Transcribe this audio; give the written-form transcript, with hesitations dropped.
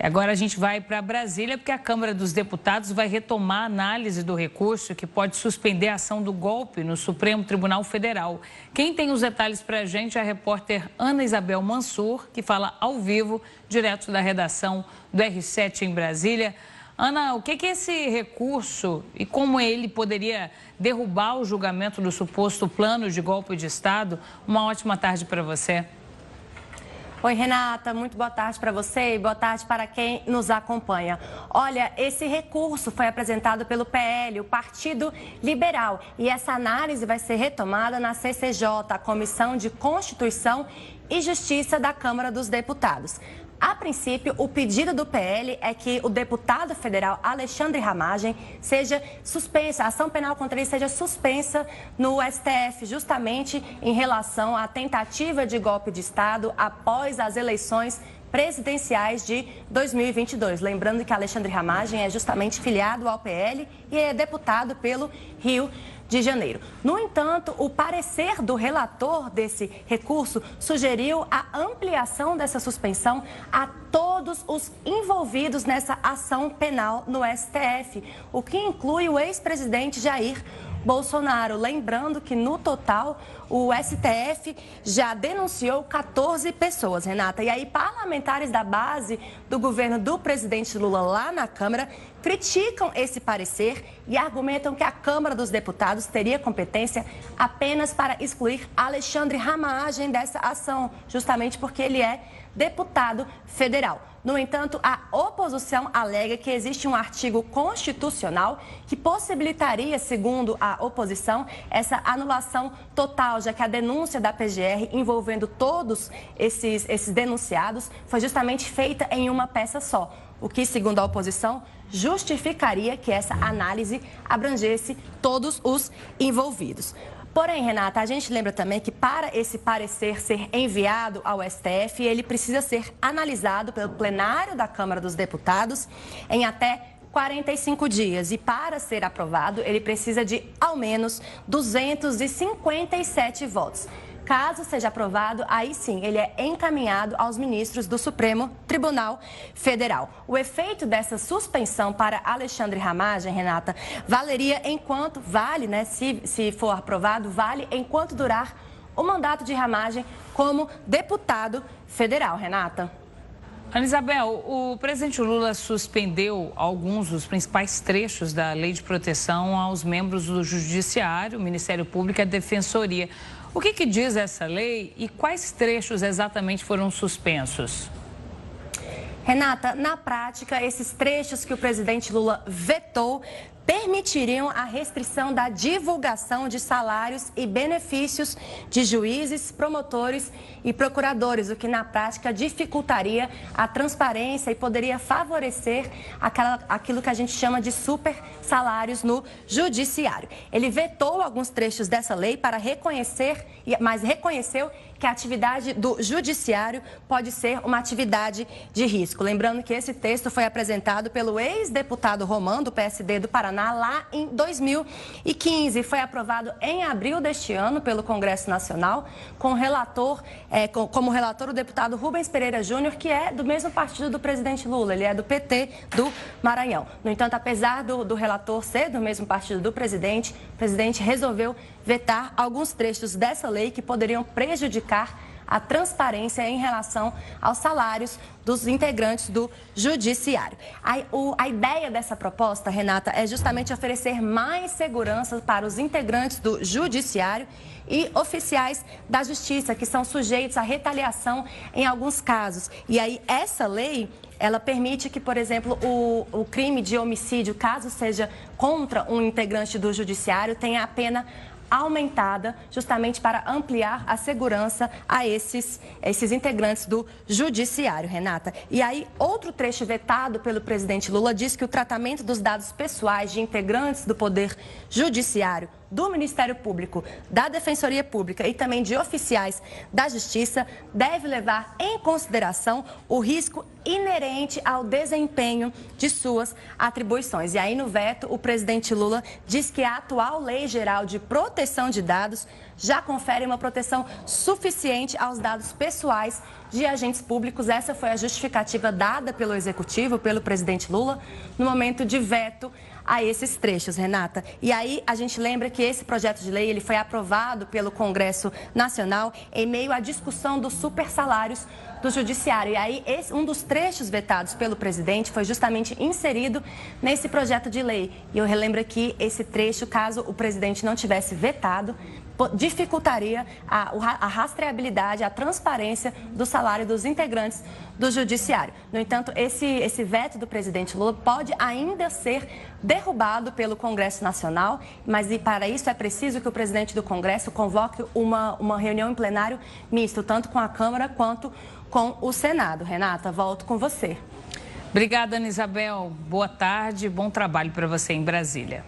Agora a gente vai para Brasília, porque a Câmara dos Deputados vai retomar a análise do recurso que pode suspender a ação do golpe no Supremo Tribunal Federal. Quem tem os detalhes para a gente é a repórter Ana Isabel Mansur, que fala ao vivo, direto da redação do R7 em Brasília. Ana, o que é esse recurso e como ele poderia derrubar o julgamento do suposto plano de golpe de Estado? Uma ótima tarde para você. Oi, Renata, muito boa tarde para você e boa tarde para quem nos acompanha. Olha, esse recurso foi apresentado pelo PL, o Partido Liberal, e essa análise vai ser retomada na CCJ, a Comissão de Constituição e Justiça da Câmara dos Deputados. A princípio, o pedido do PL é que o deputado federal Alexandre Ramagem seja suspensa, a ação penal contra ele seja suspensa no STF, justamente em relação à tentativa de golpe de Estado após as eleições presidenciais de 2022. Lembrando que Alexandre Ramagem é justamente filiado ao PL e é deputado pelo Rio de Janeiro. No entanto, o parecer do relator desse recurso sugeriu a ampliação dessa suspensão a todos os envolvidos nessa ação penal no STF, o que inclui o ex-presidente Jair Bolsonaro. Lembrando que, no total, o STF já denunciou 14 pessoas, Renata. E aí, parlamentares da base do governo do presidente Lula lá na Câmara criticam esse parecer e argumentam que a Câmara dos Deputados teria competência apenas para excluir Alexandre Ramagem dessa ação, justamente porque ele é deputado federal. No entanto, a oposição alega que existe um artigo constitucional que possibilitaria, segundo a oposição, essa anulação total, já que a denúncia da PGR envolvendo todos esses denunciados foi justamente feita em uma peça só, o que, segundo a oposição, justificaria que essa análise abrangesse todos os envolvidos. Porém, Renata, a gente lembra também que para esse parecer ser enviado ao STF, ele precisa ser analisado pelo plenário da Câmara dos Deputados em até 45 dias. E para ser aprovado, ele precisa de ao menos 257 votos. Caso seja aprovado, aí sim, ele é encaminhado aos ministros do Supremo Tribunal Federal. O efeito dessa suspensão para Alexandre Ramagem, Renata, valeria enquanto, vale, né, se for aprovado, vale enquanto durar o mandato de Ramagem como deputado federal, Renata. Ana Isabel, o presidente Lula suspendeu alguns dos principais trechos da Lei de Proteção aos membros do Judiciário, Ministério Público e a Defensoria. O que diz essa lei e quais trechos exatamente foram suspensos? Renata, na prática, esses trechos que o presidente Lula vetou permitiriam a restrição da divulgação de salários e benefícios de juízes, promotores e procuradores, o que na prática dificultaria a transparência e poderia favorecer aquilo que a gente chama de super salários no judiciário. Ele vetou alguns trechos dessa lei para reconhecer, mas reconheceu que a atividade do judiciário pode ser uma atividade de risco. Lembrando que esse texto foi apresentado pelo ex-deputado Romão, do PSD do Paraná, lá em 2015. Foi aprovado em abril deste ano pelo Congresso Nacional, como relator o deputado Rubens Pereira Júnior, que é do mesmo partido do presidente Lula, ele é do PT do Maranhão. No entanto, apesar do relator ser do mesmo partido do presidente, o presidente resolveu vetar alguns trechos dessa lei que poderiam prejudicar a transparência em relação aos salários dos integrantes do judiciário. A ideia dessa proposta, Renata, é justamente oferecer mais segurança para os integrantes do judiciário e oficiais da justiça, que são sujeitos à retaliação em alguns casos. E aí, essa lei, ela permite que, por exemplo, o crime de homicídio, caso seja contra um integrante do judiciário, tenha a pena aumentada, justamente para ampliar a segurança a esses integrantes do judiciário, Renata. E aí, outro trecho vetado pelo presidente Lula diz que o tratamento dos dados pessoais de integrantes do Poder Judiciário do Ministério Público, da Defensoria Pública e também de oficiais da Justiça deve levar em consideração o risco inerente ao desempenho de suas atribuições. E aí, no veto, o presidente Lula diz que a atual Lei Geral de Proteção de Dados já confere uma proteção suficiente aos dados pessoais de agentes públicos. Essa foi a justificativa dada pelo Executivo, pelo presidente Lula, no momento de veto a esses trechos, Renata. E aí a gente lembra que esse projeto de lei ele foi aprovado pelo Congresso Nacional em meio à discussão dos supersalários do Judiciário. E aí um dos trechos vetados pelo presidente foi justamente inserido nesse projeto de lei. E eu relembro aqui esse trecho, caso o presidente não tivesse vetado, dificultaria a rastreabilidade, a transparência do salário dos integrantes do Judiciário. No entanto, esse veto do presidente Lula pode ainda ser derrubado pelo Congresso Nacional, mas para isso é preciso que o presidente do Congresso convoque uma reunião em plenário misto, tanto com a Câmara quanto com o Senado. Renata, volto com você. Obrigada, Ana Isabel. Boa tarde, bom trabalho para você em Brasília.